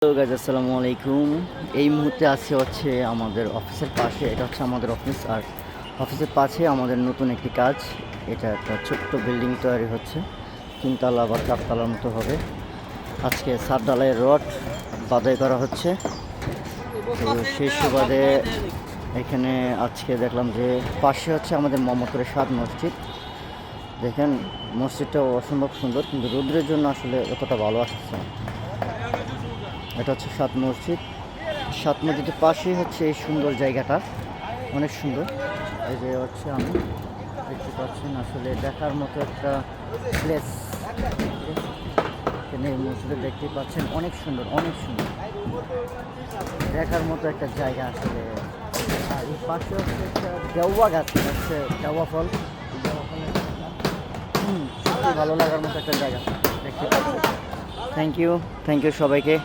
Hello guys, আসসালামু আলাইকুম। এই মুহূর্তে আছে হচ্ছে আমাদের অফিসের পাশে। এটা হচ্ছে আমাদের অফিস, আর অফিসের পাশে আমাদের নতুন একটি কাজ। এটা একটা ছোট্ট বিল্ডিং তৈরি হচ্ছে, 3 তলা বা 4 তলার মতো হবে। আজকে ছাদ ঢালাইয়ের রড বাধাই করা হচ্ছে। তো সেই সুবাদে এখানে আজকে দেখলাম যে পাশে হচ্ছে আমাদের মোহাম্মদপুরের 7 মসজিদ। দেখেন, মসজিদটা অসম্ভব সুন্দর, কিন্তু রৌদ্রের জন্য আসলে অতটা ভালো আসছে না। এটা হচ্ছে 7 মসজিদ। 7 মসজিদের পাশেই হচ্ছে এই সুন্দর জায়গাটা, অনেক সুন্দর। এই যে হচ্ছে আমি দেখতে পাচ্ছেন, আসলে দেখার মতো একটা প্লেস। এখানে এই মসজিদে দেখতে পাচ্ছেন, অনেক সুন্দর, অনেক সুন্দর, দেখার মতো একটা জায়গা আসলে। আর এই পাশে হচ্ছে একটা দেওয়া গাছ, হচ্ছে দেওয়া ফল। সত্যি ভালো লাগার মতো একটা জায়গা দেখতে পাচ্ছেন। থ্যাংক ইউ সবাইকে।